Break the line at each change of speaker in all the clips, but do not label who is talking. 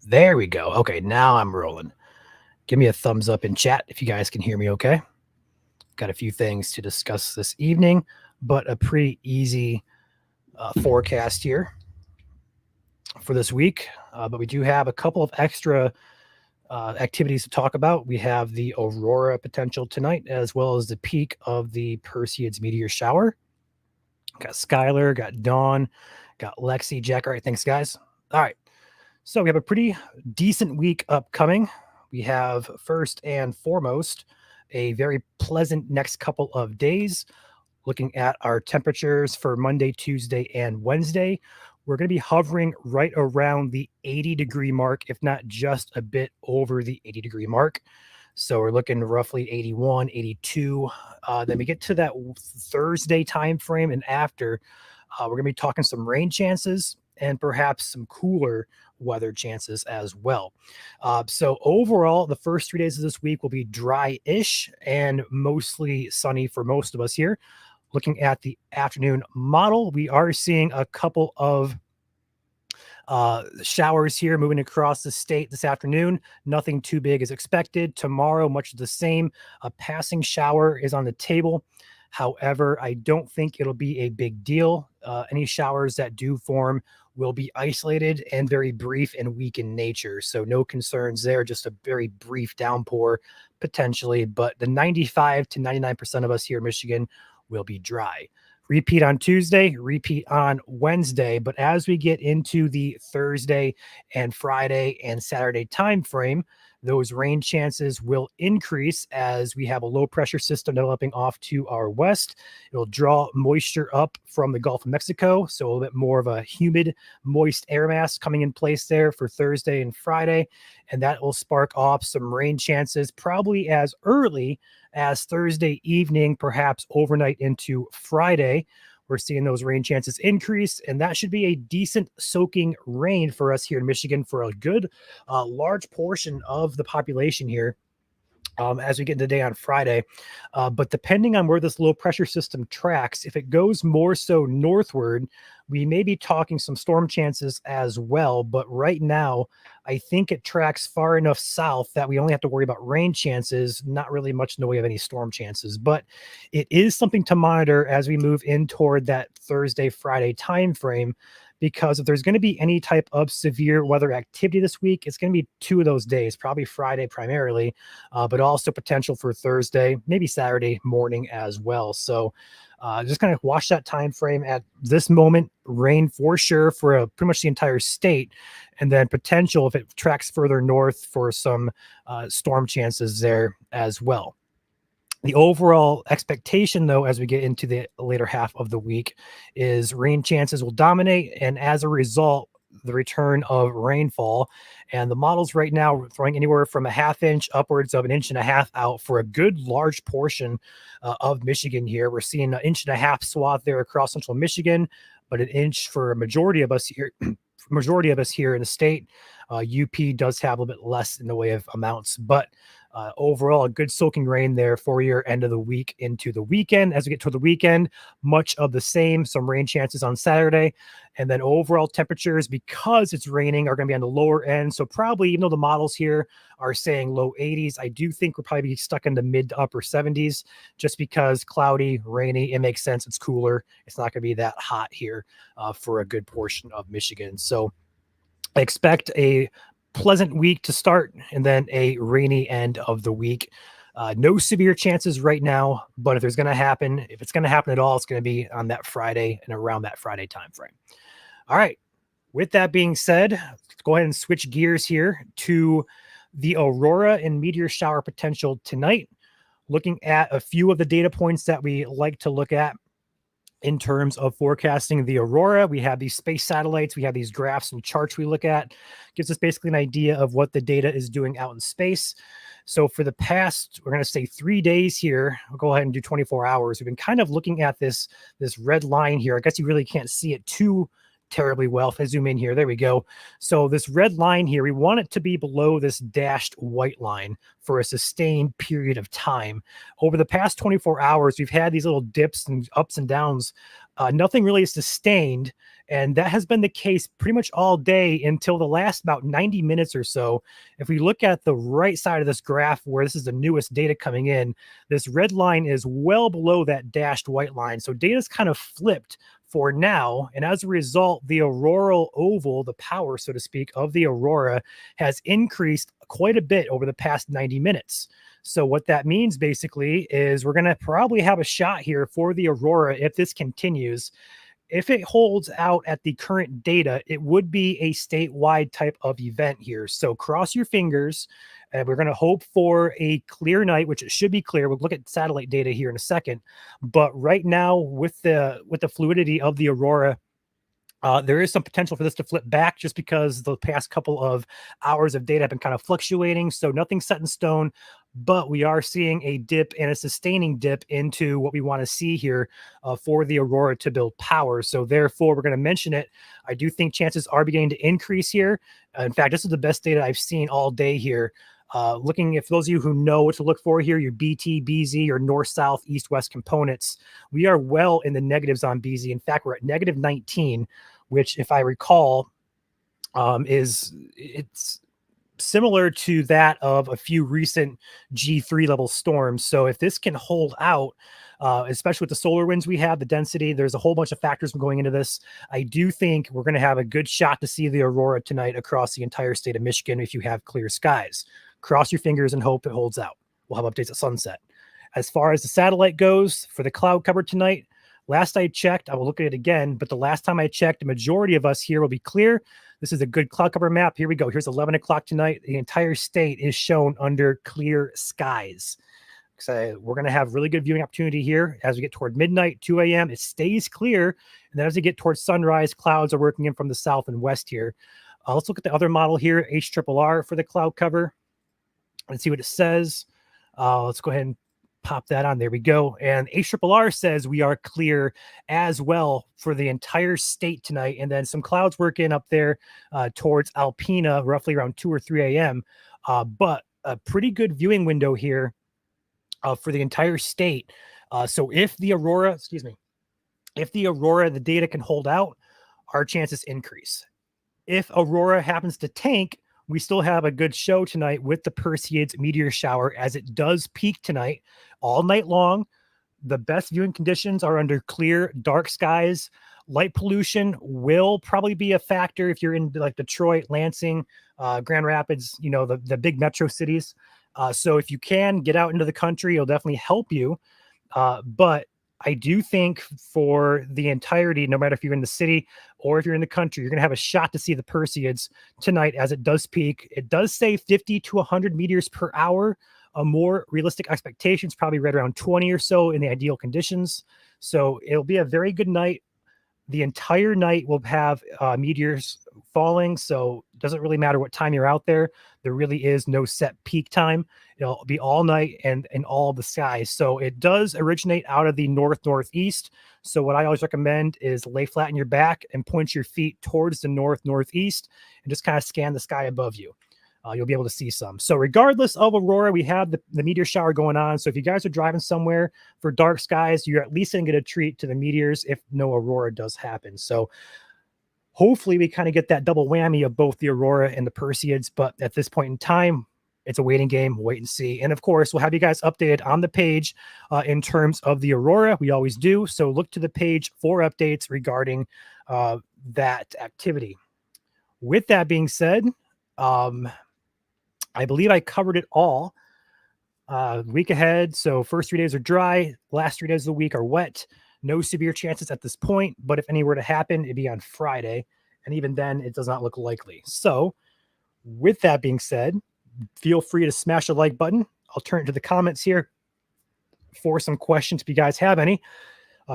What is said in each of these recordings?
There we go. Okay, now I'm rolling. Give me a thumbs up in chat if you guys can hear me okay. Got a few things to discuss this evening, but a pretty easy forecast here for this week. But we do have a couple of extra activities to talk about. We have the Aurora potential tonight, as well as the peak of the Perseid's meteor shower. Got Skylar, got Dawn, got Lexi, Jack. All right, thanks, guys. All right. So we have a pretty decent week upcoming. We have first and foremost a very pleasant next couple of days. Looking at our temperatures for Monday, Tuesday, and Wednesday, we're going to be hovering right around the 80-degree mark, if not just a bit over the 80-degree mark. So we're looking roughly 81, 82. Then we get to that Thursday time frame, and after, we're going to be talking some rain chances and perhaps some cooler weather chances as well. So overall, the first 3 days of this week will be dry-ish and mostly sunny for most of us here. Looking at the afternoon model, we are seeing a couple of showers here moving across the state this afternoon. Nothing too big is expected. Tomorrow, much the same. A passing shower is on the table. However, I don't think it'll be a big deal. Any showers that do form will be isolated and very brief and weak in nature. So no concerns there, just a very brief downpour potentially. But the 95 to 99% of us here in Michigan will be dry. Repeat on Tuesday, repeat on Wednesday. But as we get into the Thursday and Friday and Saturday time frame, those rain chances will increase as we have a low pressure system developing off to our west. It'll draw moisture up from the Gulf of Mexico, so a little bit more of a humid, moist air mass coming in place there for Thursday and Friday, and that will spark off some rain chances probably as early as Thursday evening, perhaps overnight into Friday. We're seeing those rain chances increase, and that should be a decent soaking rain for us here in Michigan for a good large portion of the population here as we get into the day on Friday. But depending on where this low pressure system tracks, if it goes more so northward, we may be talking some storm chances as well. But right now, I think it tracks far enough south that we only have to worry about rain chances, not really much in the way of any storm chances. But it is something to monitor as we move in toward that Thursday, Friday time frame, because if there's going to be any type of severe weather activity this week, it's going to be 2 of those days, probably Friday primarily, but also potential for Thursday, maybe Saturday morning as well. So just kind of watch that time frame at this moment. Rain for sure for pretty much the entire state, and then potential if it tracks further north for some storm chances there as well. The overall expectation, though, as we get into the later half of the week, is rain chances will dominate, and as a result, the return of rainfall. And the models right now are throwing anywhere from a half inch upwards of an inch and a half out for a good large portion of Michigan here. We're seeing an inch and a half swath there across central Michigan, but an inch for a majority of us here. Majority of us here in the state. UP does have a little bit less in the way of amounts, but overall, a good soaking rain there for your end of the week into the weekend. As we get to the weekend, much of the same, some rain chances on Saturday. And then overall temperatures, because it's raining, are going to be on the lower end. So probably, even though the models here are saying low 80s, I do think we'll probably be stuck in the mid to upper 70s just because cloudy, rainy. It makes sense. It's cooler. It's not going to be that hot here for a good portion of Michigan. So I expect a pleasant week to start and then a rainy end of the week. No severe chances right now, but if it's going to happen at all, it's going to be on that Friday and around that Friday time frame. All right. With that being said, let's go ahead and switch gears here to the aurora and meteor shower potential tonight. Looking at a few of the data points that we like to look at in terms of forecasting the aurora. We have these space satellites. We have these graphs and charts we look at. Gives us basically an idea of what the data is doing out in space. So for the past, we're going to say 3 days here, we'll go ahead and do 24 hours. We've been kind of looking at this red line here. I guess you really can't see it too terribly well. If I zoom in here, there we go. So this red line here, we want it to be below this dashed white line for a sustained period of time. Over the past 24 hours, we've had these little dips and ups and downs. Nothing really is sustained. And that has been the case pretty much all day until the last about 90 minutes or so. If we look at the right side of this graph, where this is the newest data coming in, this red line is well below that dashed white line. So data's kind of flipped for now. And as a result, the auroral oval, the power, so to speak, of the aurora has increased quite a bit over the past 90 minutes. So what that means basically is we're going to probably have a shot here for the aurora if this continues. If it holds out at the current data, it would be a statewide type of event here. So cross your fingers. And we're going to hope for a clear night, which it should be clear. We'll look at satellite data here in a second. But right now, with the fluidity of the aurora, there is some potential for this to flip back just because the past couple of hours of data have been kind of fluctuating. So nothing's set in stone, but we are seeing a dip and a sustaining dip into what we want to see here for the aurora to build power. So therefore, we're going to mention it. I do think chances are beginning to increase here. In fact, this is the best data I've seen all day here. Looking, if those of you who know what to look for here, your BT, BZ, or north, south, east, west components, we are well in the negatives on BZ. In fact, we're at negative 19, which, if I recall, it's similar to that of a few recent G3 level storms. So if this can hold out, especially with the solar winds we have, the density, there's a whole bunch of factors going into this. I do think we're going to have a good shot to see the aurora tonight across the entire state of Michigan if you have clear skies. Cross your fingers and hope it holds out. We'll have updates at sunset. As far as the satellite goes, for the cloud cover tonight, last I checked, I will look at it again, but the last time I checked, the majority of us here will be clear. This is a good cloud cover map. Here we go. Here's 11 o'clock tonight. The entire state is shown under clear skies. So we're going to have really good viewing opportunity here as we get toward midnight, 2 a.m. It stays clear. And then as we get towards sunrise, clouds are working in from the south and west here. Let's look at the other model here, HRRR for the cloud cover. Let's see what it says. Let's go ahead and pop that on. There we go. And HRRR says we are clear as well for the entire state tonight. And then some clouds working up there towards Alpena, roughly around 2 or 3 a.m. But a pretty good viewing window here for the entire state. So if the aurora, the data can hold out, our chances increase. If aurora happens to tank, we still have a good show tonight with the Perseid's meteor shower as it does peak tonight all night long. The best viewing conditions are under clear, dark skies. Light pollution will probably be a factor if you're in like Detroit, Lansing, Grand Rapids, the big metro cities. So if you can get out into the country, it'll definitely help you. But I do think for the entirety, no matter if you're in the city or if you're in the country, you're going to have a shot to see the Perseids tonight as it does peak. It does say 50 to 100 meters per hour. A more realistic expectations, probably right around 20 or so in the ideal conditions. So it'll be a very good night. the entire night we'll have meteors falling, so it doesn't really matter what time you're out there. There really is no set peak time. It'll be all night and in all the skies. So it does originate out of the northeast. So what I always recommend is lay flat on your back and point your feet towards the northeast and just kind of scan the sky above you. You'll be able to see some. So regardless of Aurora, we have the meteor shower going on. So if you guys are driving somewhere for dark skies, you're at least going to get a treat to the meteors if no Aurora does happen. So hopefully we kind of get that double whammy of both the Aurora and the Perseids. But at this point in time, it's a waiting game, wait and see. And of course, we'll have you guys updated on the page in terms of the Aurora. We always do. So look to the page for updates regarding that activity. With that being said, I believe I covered it all. Week ahead. So first 3 days are dry. Last 3 days of the week are wet. No severe chances at this point. But if any were to happen, it'd be on Friday. And even then, it does not look likely. So with that being said, feel free to smash the like button. I'll turn to the comments here for some questions if you guys have any.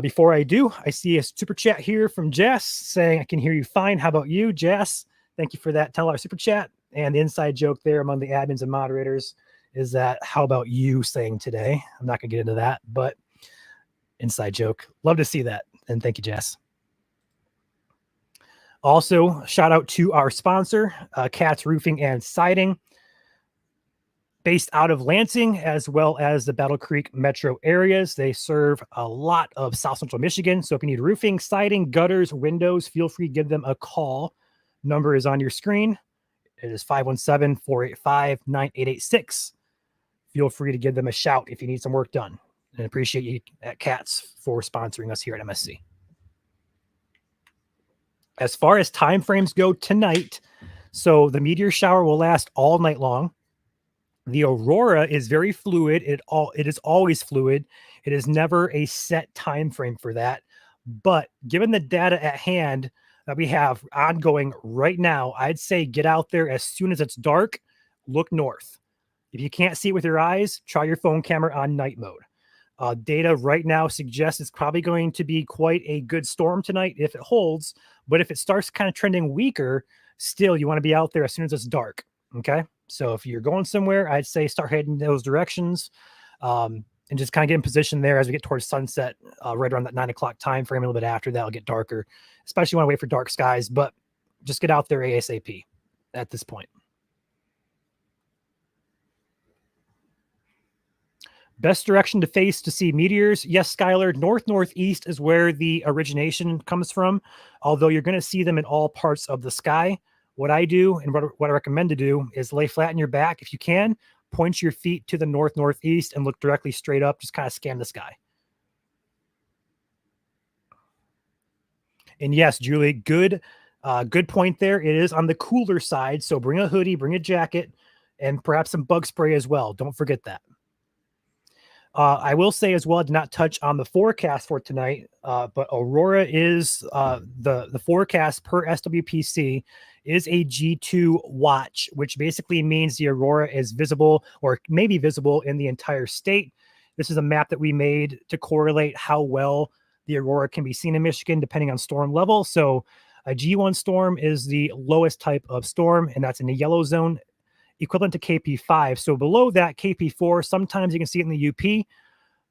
Before I do, I see a super chat here from Jess saying, I can hear you fine. How about you, Jess? Thank you for that $10 super chat. And the inside joke there among the admins and moderators is that, how about you saying today? I'm not going to get into that, but inside joke. Love to see that. And thank you, Jess. Also, shout out to our sponsor, Cat's Roofing and Siding, based out of Lansing, as well as the Battle Creek metro areas. They serve a lot of South Central Michigan. So if you need roofing, siding, gutters, windows, feel free to give them a call. Number is on your screen. It is 517-485-9886. Feel free to give them a shout if you need some work done. And appreciate you at Cats for sponsoring us here at MSC. As far as time frames go tonight, so the meteor shower will last all night long. The Aurora is very fluid. It is always fluid. It is never a set time frame for that. But given the data at hand that we have ongoing right now, I'd say get out there as soon as it's dark, look north. If you can't see it with your eyes, try your phone camera on night mode. Data right now suggests it's probably going to be quite a good storm tonight if it holds, but if it starts kind of trending weaker, still you want to be out there as soon as it's dark, okay? So if you're going somewhere, I'd say start heading those directions and just kind of get in position there as we get towards sunset, right around that 9 o'clock time frame. A little bit after that, it'll get darker, especially when I wait for dark skies, but just get out there ASAP at this point. Best direction to face to see meteors. Yes, Skylar, northeast is where the origination comes from, although you're going to see them in all parts of the sky. What I do and what I recommend to do is lay flat on your back if you can, point your feet to the northeast and look directly straight up. Just kind of scan the sky. And yes, Julie, good point there. It is on the cooler side, so bring a hoodie, bring a jacket, and perhaps some bug spray as well. Don't forget that. I will say as well, I did not touch on the forecast for tonight, but Aurora is the forecast per SWPC is a G2 watch, which basically means the Aurora is visible or may be visible in the entire state. This is a map that we made to correlate how well the Aurora can be seen in Michigan, depending on storm level. So a G1 storm is the lowest type of storm, and that's in the yellow zone, equivalent to KP5. So below that, KP4, sometimes you can see it in the UP.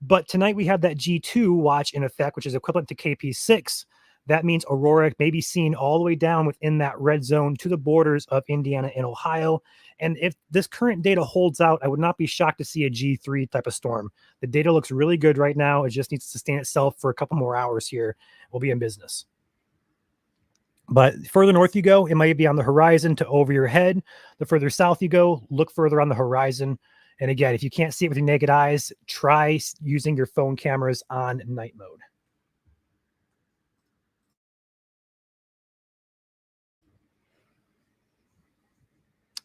But tonight we have that G2 watch in effect, which is equivalent to KP6. That means Aurora may be seen all the way down within that red zone to the borders of Indiana and Ohio. And if this current data holds out, I would not be shocked to see a G3 type of storm. The data looks really good right now. It just needs to sustain itself for a couple more hours here. We'll be in business. But further north you go, it might be on the horizon to over your head. The further south you go, look further on the horizon. And again, if you can't see it with your naked eyes, try using your phone cameras on night mode.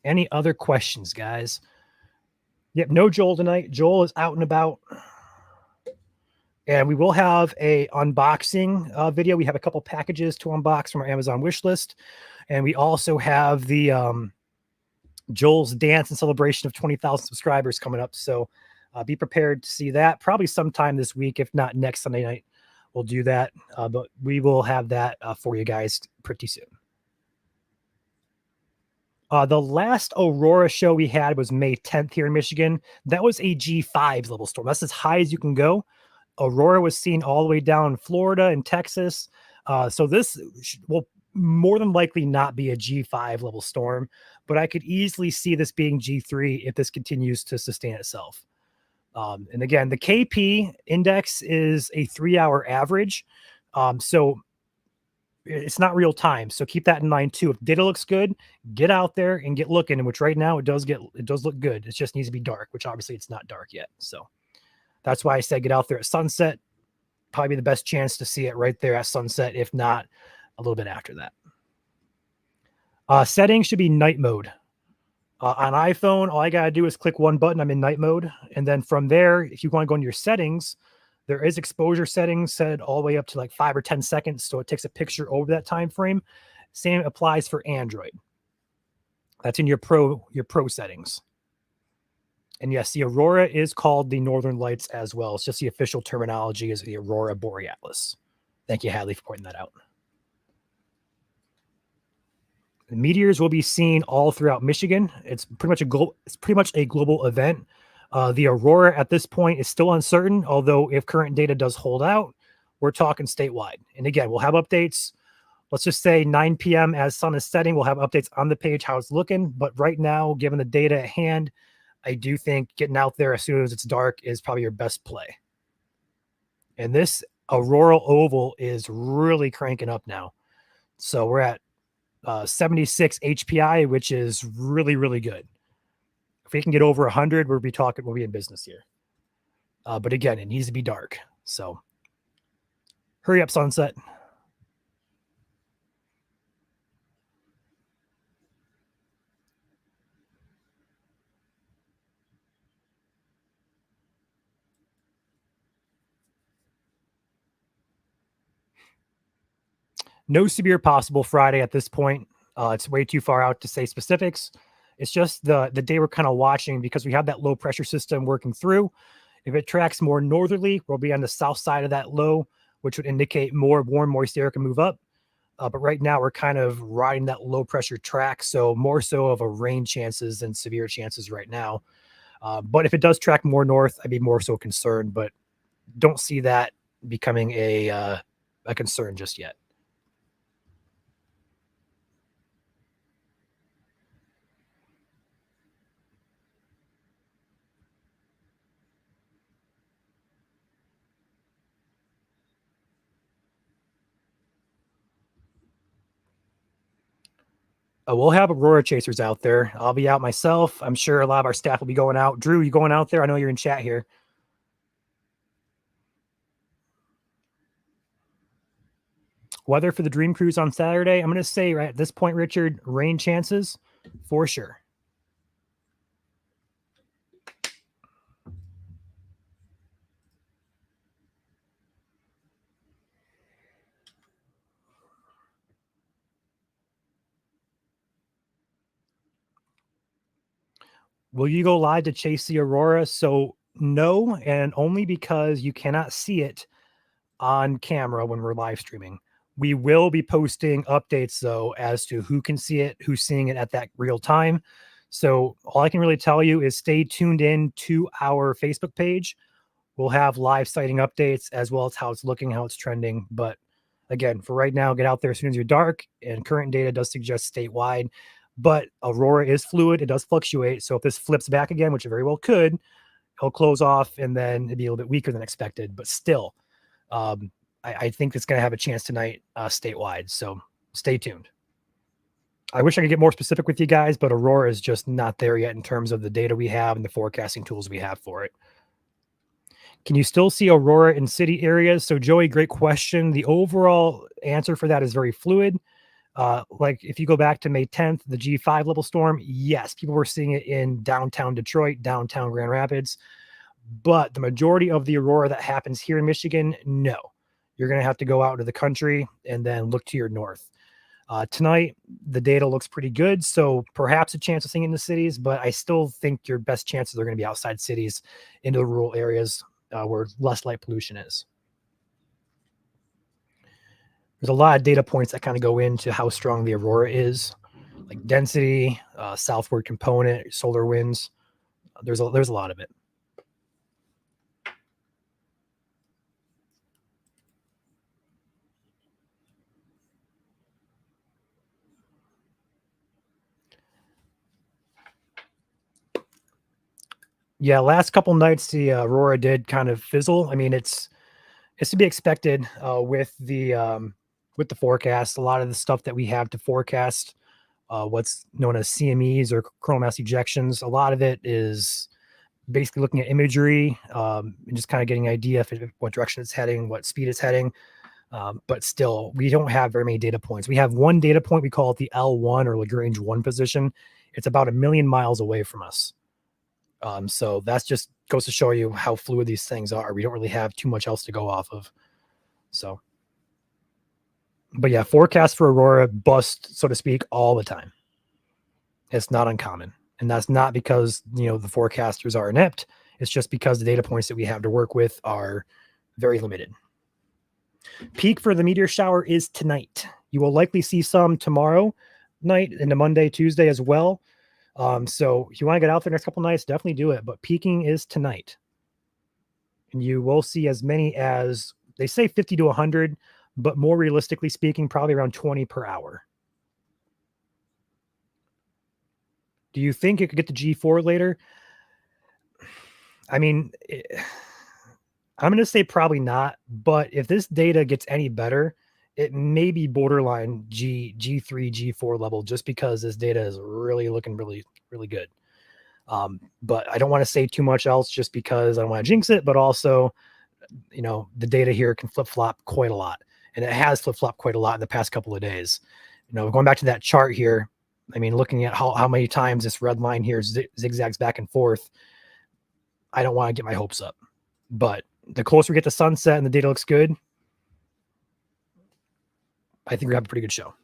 Any other questions, guys? Yep, no Joel tonight. Joel is out and about. And we will have a unboxing video. We have a couple packages to unbox from our Amazon wish list. And we also have the Joel's dance and celebration of 20,000 subscribers coming up. So be prepared to see that probably sometime this week, if not next Sunday night. we'll do that. But we will have that for you guys pretty soon. The last Aurora show we had was May 10th here in Michigan. That was a G5 level storm. That's as high as you can go. Aurora was seen all the way down in Florida and Texas. So this will more than likely not be a G5 level storm, but I could easily see this being G3 if this continues to sustain itself. And again, the KP index is a 3-hour average. So it's not real time. So keep that in mind too. If data looks good, get out there and get looking. And which right now it does look good. It just needs to be dark, which obviously it's not dark yet. So that's why I said get out there at sunset. Probably the best chance to see it right there at sunset, if not a little bit after that. Settings should be night mode. On iPhone, all I got to do is click one button. I'm in night mode. And then from there, if you want to go into your settings, there is exposure settings set all the way up to like 5 or 10 seconds. So it takes a picture over that time frame. Same applies for Android. That's in your pro settings. And yes, the Aurora is called the Northern Lights as well. It's just the official terminology is the Aurora borealis. Thank you, Hadley, for pointing that out. The meteors will be seen all throughout Michigan. It's pretty much a global event. The Aurora at this point is still uncertain, although if current data does hold out, we're talking statewide. And again, we'll have updates. Let's just say 9 p.m. as sun is setting. We'll have updates on the page how it's looking. But right now, given the data at hand, I do think getting out there as soon as it's dark is probably your best play. And this Aurora oval is really cranking up now. So we're at 76 HPI, which is really, really good. If we can get over 100, we'll be in business here. But again, it needs to be dark. So hurry up, sunset. No severe possible Friday at this point. It's way too far out to say specifics. It's just the day we're kind of watching because we have that low pressure system working through. If it tracks more northerly, we'll be on the south side of that low, which would indicate more warm, moist air can move up. But right now we're kind of riding that low pressure track. So more so of a rain chances than severe chances right now. But if it does track more north, I'd be more so concerned, but don't see that becoming a concern just yet. We'll have Aurora chasers out there. I'll be out myself. I'm sure a lot of our staff will be going out. Drew, you going out there? I know you're in chat here. Weather for the Dream Cruise on Saturday. I'm going to say right at this point, Richard, rain chances for sure. Will you go live to chase the Aurora? So no, and only because you cannot see it on camera when we're live streaming. We will be posting updates though as to who can see it, who's seeing it at that real time. So all I can really tell you is stay tuned in to our Facebook page. We'll have live sighting updates as well as how it's looking, how it's trending. But again, for right now, get out there as soon as you're dark. And current data does suggest statewide. But Aurora is fluid. It does fluctuate. So if this flips back again, which it very well could, it'll close off and then it'd be a little bit weaker than expected. But still, I think it's going to have a chance tonight statewide. So stay tuned. I wish I could get more specific with you guys, but Aurora is just not there yet in terms of the data we have and the forecasting tools we have for it. Can you still see Aurora in city areas? So Joey, great question. The overall answer for that is very fluid. Like if you go back to May 10th, the G5 level storm, yes, people were seeing it in downtown Detroit, downtown Grand Rapids, but the majority of the Aurora that happens here in Michigan, no. You're going to have to go out into the country and then look to your north. Tonight, the data looks pretty good, so perhaps a chance of seeing it in the cities, but I still think your best chances are going to be outside cities into the rural areas where less light pollution is. There's a lot of data points that kind of go into how strong the aurora is, like density, southward component, solar winds. There's a lot of it. Yeah, last couple nights the aurora did kind of fizzle. I mean, it's to be expected with the forecast. A lot of the stuff that we have to forecast, what's known as CMEs or coronal mass ejections, a lot of it is basically looking at imagery and just kind of getting an idea if what direction it's heading, what speed it's heading. But still, we don't have very many data points. We have one data point. We call it the L1 or Lagrange 1 position. It's about 1,000,000 miles away from us. So that's just goes to show you how fluid these things are. We don't really have too much else to go off of. So, but yeah, forecast for aurora bust, so to speak, all the time. It's not uncommon. And that's not because, the forecasters are inept. It's just because the data points that we have to work with are very limited. Peak for the meteor shower is tonight. You will likely see some tomorrow night into Monday, Tuesday as well. So if you want to get out there next couple nights, definitely do it. But peaking is tonight. And you will see as many as they say 50 to 100, but more realistically speaking, probably around 20 per hour. Do you think it could get to G4 later? I mean, I'm going to say probably not, but if this data gets any better, it may be borderline G3, G4 level just because this data is really looking really, really good. But I don't want to say too much else just because I don't want to jinx it, but also, the data here can flip-flop quite a lot. And it has flip-flopped quite a lot in the past couple of days. Going back to that chart here, I mean, looking at how many times this red line here zigzags back and forth, I don't want to get my hopes up. But the closer we get to sunset and the data looks good, I think we have a pretty good show.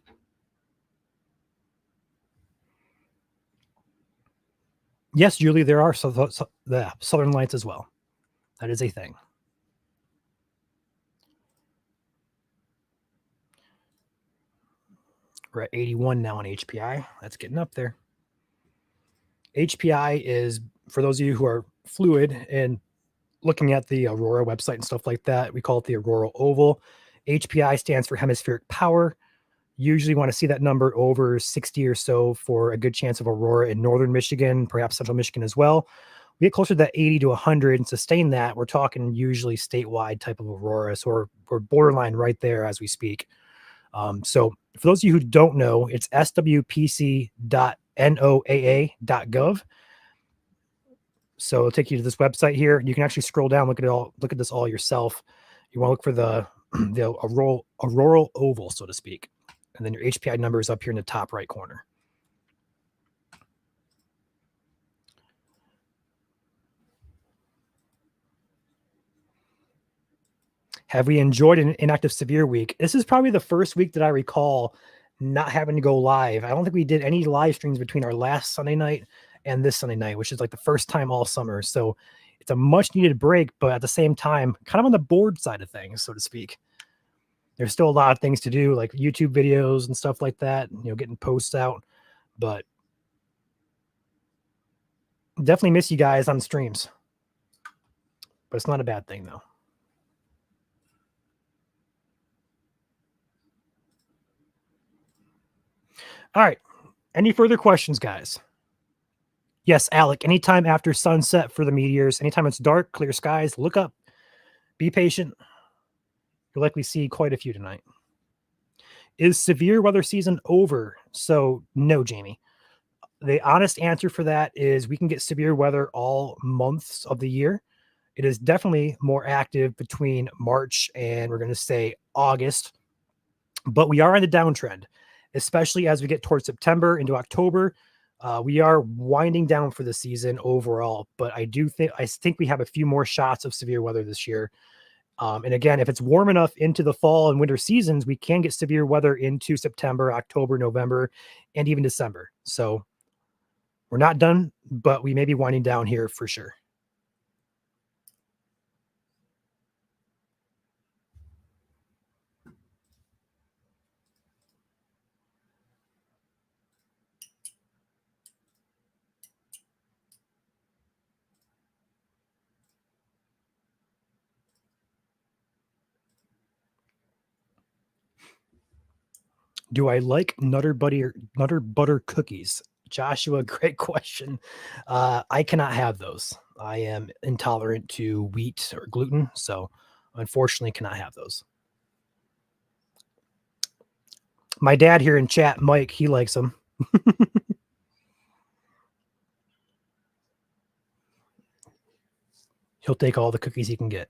Yes, Julie, there are the southern lights as well. That is a thing. We're at 81 now on HPI. That's getting up there. HPI is, for those of you who are fluid and looking at the Aurora website and stuff like that, we call it the Aurora Oval. HPI stands for hemispheric power. Usually want to see that number over 60 or so for a good chance of aurora in northern Michigan, perhaps central Michigan as well. We get closer to that 80 to 100 and sustain that. We're talking usually statewide type of aurora. So we're borderline right there as we speak. So for those of you who don't know, it's swpc.noaa.gov. So it'll take you to this website here. You can actually scroll down, look at this all yourself. You want to look for the auroral oval, so to speak. And then your HPI number is up here in the top right corner. Have we enjoyed an inactive severe week? This is probably the first week that I recall not having to go live. I don't think we did any live streams between our last Sunday night and this Sunday night, which is like the first time all summer. So it's a much needed break, but at the same time, kind of on the board side of things, so to speak. There's still a lot of things to do, like YouTube videos and stuff like that, getting posts out, but definitely miss you guys on streams, but it's not a bad thing though. All right. Any further questions, guys? Yes, Alec, anytime after sunset for the meteors, anytime it's dark, clear skies, look up, be patient. You'll likely see quite a few tonight. Is severe weather season over? So no, Jamie. The honest answer for that is we can get severe weather all months of the year. It is definitely more active between March and we're going to say August, but we are in the downtrend, especially as we get towards September into October. We are winding down for the season overall, but I think we have a few more shots of severe weather this year. And again, if it's warm enough into the fall and winter seasons, we can get severe weather into September, October, November, and even December. So we're not done, but we may be winding down here for sure. Do I like Nutter butter cookies? Joshua, great question. I cannot have those. I am intolerant to wheat or gluten, so unfortunately cannot have those. My dad here in chat, Mike, he likes them. He'll take all the cookies he can get.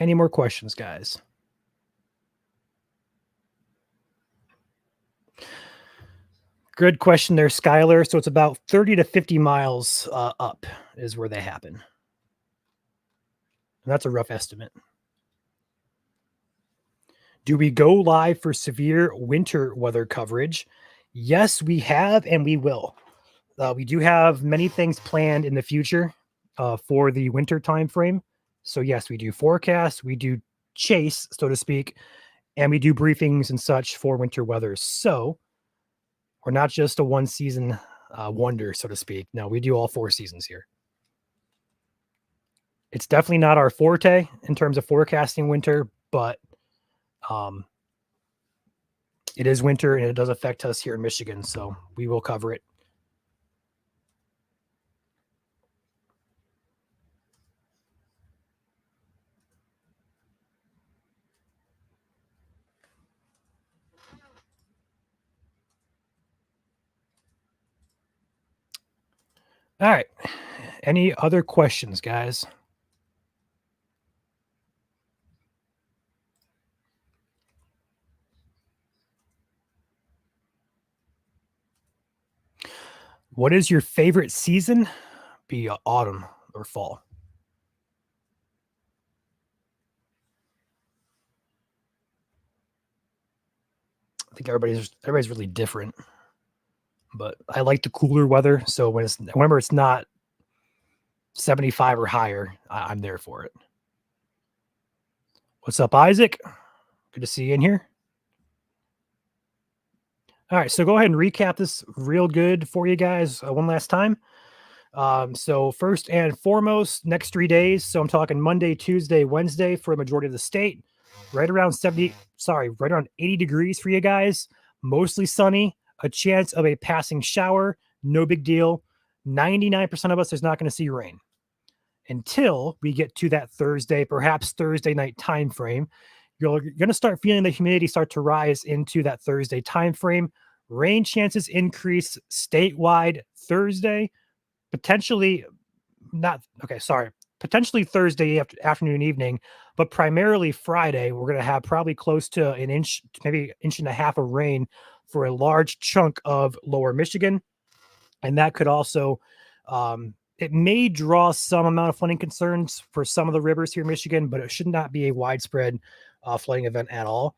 Any more questions, guys? Good question there, Skylar. So it's about 30 to 50 miles up is where they happen. And that's a rough estimate. Do we go live for severe winter weather coverage? Yes, we have, and we will. We do have many things planned in the future for the winter time frame. So yes, we do forecasts, we do chase, so to speak, and we do briefings and such for winter weather. So we're not just a one season wonder, so to speak. No, we do all 4 seasons here. It's definitely not our forte in terms of forecasting winter, but it is winter and it does affect us here in Michigan, so we will cover it. All right. Any other questions, guys? What is your favorite season? Be autumn or fall. I think everybody's really different, but I like the cooler weather. So whenever it's not 75 or higher, I'm there for it. What's up, Isaac? Good to see you in here. All right, so go ahead and recap this real good for you guys one last time. So first and foremost, next 3 days. So I'm talking Monday, Tuesday, Wednesday for a majority of the state. Right around 80 degrees for you guys. Mostly sunny. A chance of a passing shower. No big deal. 99% of us is not going to see rain until we get to that Thursday, perhaps Thursday night time frame. You're going to start feeling the humidity start to rise into that Thursday time frame. Rain chances increase statewide Thursday. Potentially potentially Thursday afternoon, evening, but primarily Friday. We're going to have probably close to an inch, maybe inch and a half of rain for a large chunk of lower Michigan. And that could also, it may draw some amount of flooding concerns for some of the rivers here in Michigan, but it should not be a widespread flooding event at all.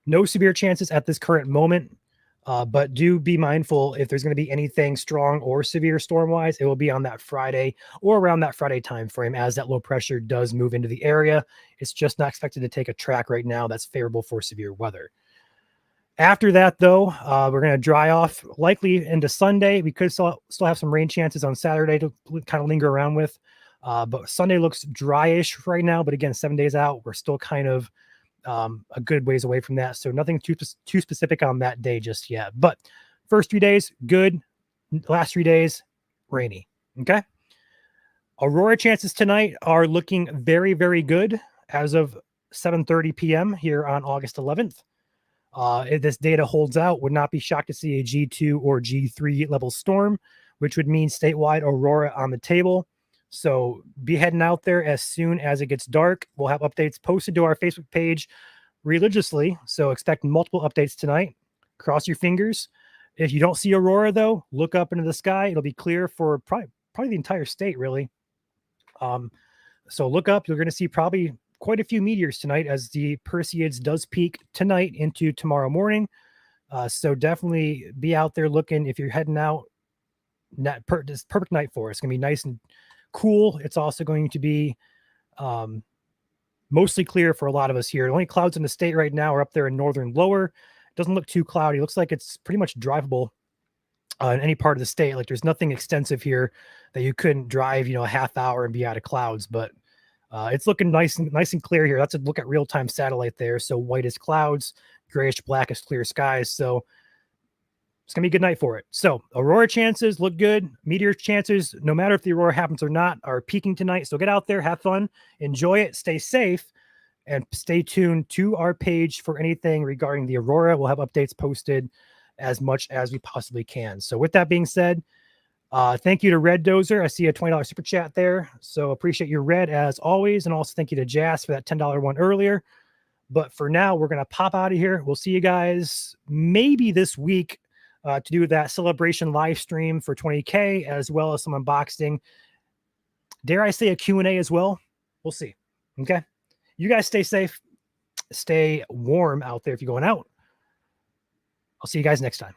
No severe chances at this current moment. But do be mindful if there's going to be anything strong or severe storm wise, it will be on that Friday or around that Friday time frame as that low pressure does move into the area. It's just not expected to take a track right now that's favorable for severe weather. After that, though, we're going to dry off likely into Sunday. We could still have some rain chances on Saturday to kind of linger around with. But Sunday looks dryish right now. But again, 7 days out, we're still kind of a good ways away from that. So nothing too specific on that day just yet. But first 3 days, good. Last 3 days, rainy. Okay. Aurora chances tonight are looking very, very good as of 7:30 p.m. here on August 11th. If this data holds out, would not be shocked to see a G2 or G3 level storm, which would mean statewide Aurora on the table. So be heading out there as soon as it gets dark. We'll have updates posted to our Facebook page religiously. So expect multiple updates tonight. Cross your fingers. If you don't see Aurora, though, look up into the sky. It'll be clear for probably the entire state, really. So look up. You're going to see probably quite a few meteors tonight as the Perseids does peak tonight into tomorrow morning. So definitely be out there looking if you're heading out. This perfect night for it. It's going to be nice and cool. It's also going to be mostly clear for a lot of us here. The only clouds in the state right now are up there in northern lower. Doesn't look too cloudy. It looks like it's pretty much drivable in any part of the state. Like there's nothing extensive here that you couldn't drive, a half hour and be out of clouds. But it's looking nice and clear here. That's a look at real-time satellite there. So whitest clouds, grayish blackest clear skies. So it's gonna be a good night for it. So aurora chances look good. Meteor chances, no matter if the aurora happens or not, are peaking tonight. So get out there, have fun, enjoy it, stay safe, and stay tuned to our page for anything regarding the aurora. We'll have updates posted as much as we possibly can. So with that being said, thank you to Red Dozer. I see a $20 super chat there. So appreciate your Red as always. And also thank you to Jazz for that $10 one earlier. But for now, we're going to pop out of here. We'll see you guys maybe this week to do that celebration live stream for 20K, as well as some unboxing. Dare I say a Q&A as well? We'll see. Okay. You guys stay safe. Stay warm out there if you're going out. I'll see you guys next time.